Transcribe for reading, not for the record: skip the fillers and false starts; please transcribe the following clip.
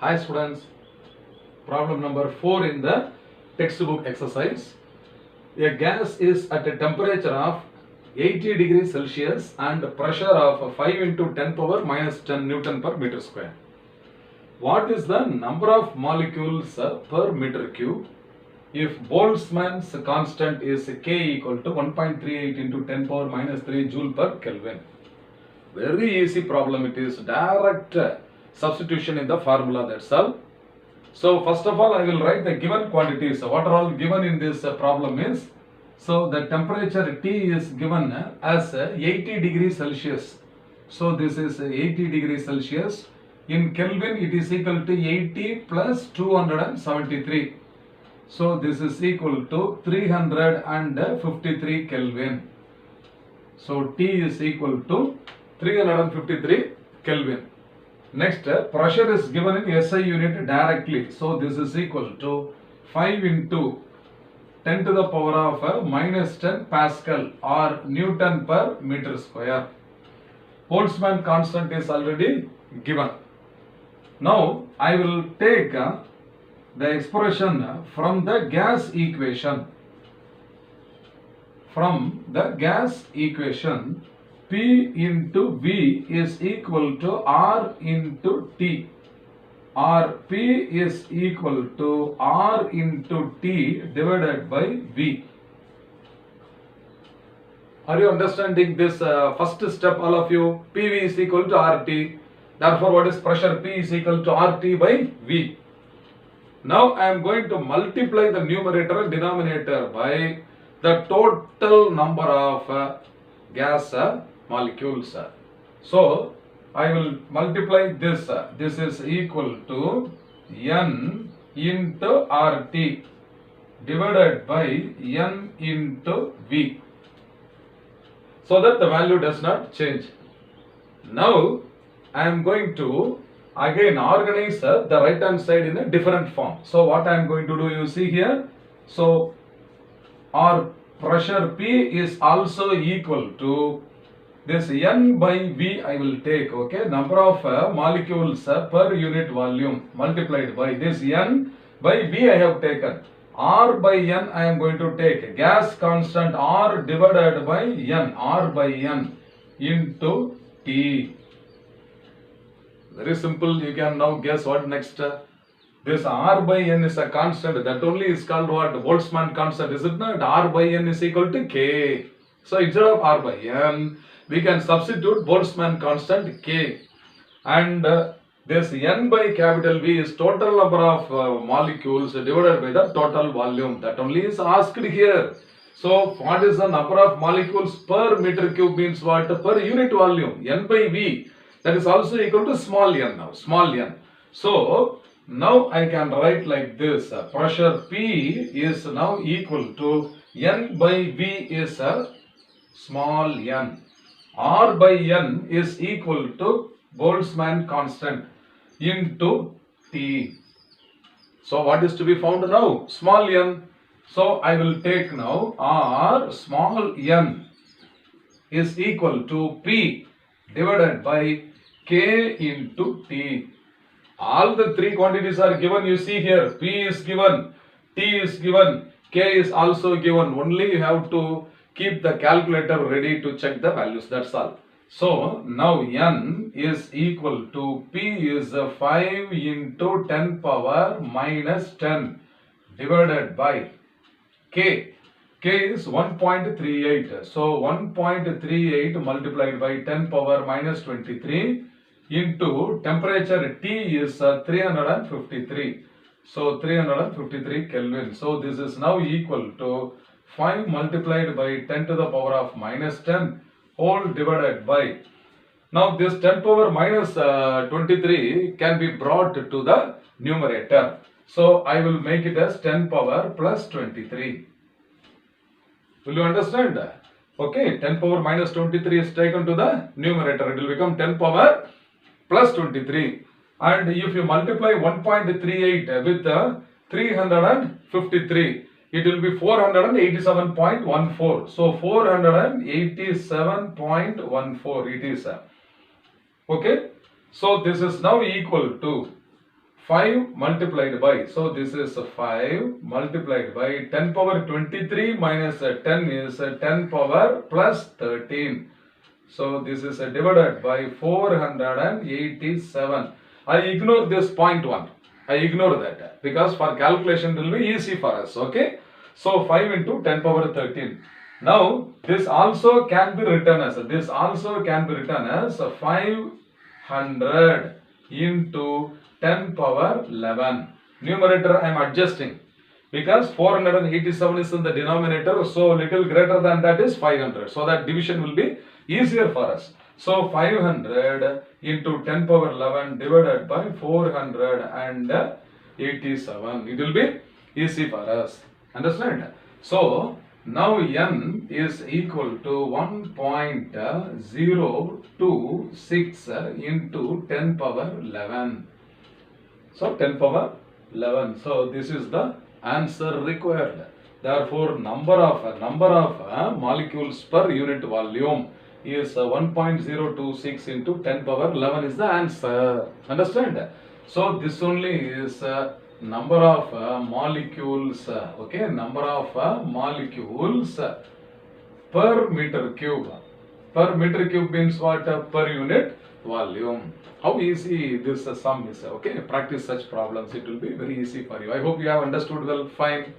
Hi students, problem number 4 in the textbook exercise. A gas is at a temperature of 80 degrees Celsius and pressure of 5 into 10 power minus 10 Newton per meter square. What is the number of molecules per meter cube if Boltzmann's constant is K equal to 1.38 into 10 power minus 3 joule per Kelvin? Very easy problem it is, direct substitution in the formula, that's all. So first of all I will write the given quantities. What are all given in this problem is, so the temperature T is given as 80 degrees Celsius. So this is 80 degrees Celsius. In Kelvin it is equal to 80 plus 273. So this is equal to 353 Kelvin. So T is equal to 353 Kelvin. Next, pressure is given in SI unit directly. So this is equal to 5 into 10 to the power of minus 10 Pascal or Newton per meter square. Boltzmann constant is already given. Now I will take the expression from the gas equation. From the gas equation, P into V is equal to R into T, or P is equal to R into T divided by V. Are you understanding this first step, all of you? PV is equal to RT. Therefore, what is pressure? P is equal to RT by V. Now I am going to multiply the numerator and denominator by the total number of gas molecules. So I will multiply this. This is equal to N into RT divided by N into V, so that the value does not change. Now I am going to again organize the right hand side in a different form. So what I am going to do, you see here. So our pressure P is also equal to this N by V I will take, okay, number of molecules per unit volume multiplied by this N by V I have taken. R by N I am going to take gas constant R divided by N, R by N into T. Very simple, you can now guess what next. This R by N is a constant, that only is called what? Boltzmann constant, is it not? R by N is equal to K. So instead of R by N, we can substitute Boltzmann constant K. And this N by capital V is total number of molecules divided by the total volume. That only is asked here. So what is the number of molecules per meter cube means what? Per unit volume. N by V. That is also equal to small n now. Small n. So now I can write like this. Pressure P is now equal to N by V is a small n. R by N is equal to Boltzmann constant into T. So what is to be found now? Small n. So I will take now R small n is equal to P divided by K into T. All the three quantities are given, you see here. P is given, T is given, K is also given. Only you have to keep the calculator ready to check the values, that's all. So now N is equal to P is 5 into 10 power minus 10 divided by K. K is 1.38. So 1.38 multiplied by 10 power minus 23 into temperature T is 353. So 353 Kelvin. So this is now equal to 5 multiplied by 10 to the power of minus 10 whole divided by. Now this 10 power minus 23 can be brought to the numerator. So I will make it as 10 power plus 23. Will you understand? Okay, 10 power minus 23 is taken to the numerator. It will become 10 power plus 23. And if you multiply 1.38 with 353, it will be 487.14. So 487.14 it is. Okay. So this is now equal to 5 multiplied by, so this is 5 multiplied by 10 power 23 minus 10 is 10 power plus 13. So this is divided by 487. I ignore this 0.1. I ignore that because for calculation it will be easy for us. Okay. So 5 into 10 power 13. Now this also can be written as 500 into 10 power 11. Numerator I am adjusting because 487 is in the denominator, so little greater than that is 500. So that division will be easier for us. So 500 into 10 power 11 divided by 487. It will be easy for us. Understand? So now n is equal to 1.026 into 10 power 11. So 10 power 11. So this is the answer required. Therefore, number of molecules per unit volume is 1.026 into 10 power 11 is the answer. Understand? So this only is number of molecules. Okay, number of molecules per meter cube. Per meter cube means what? Per unit volume. How easy this sum is. Okay, practice such problems. It will be very easy for you. I hope you have understood well. Fine.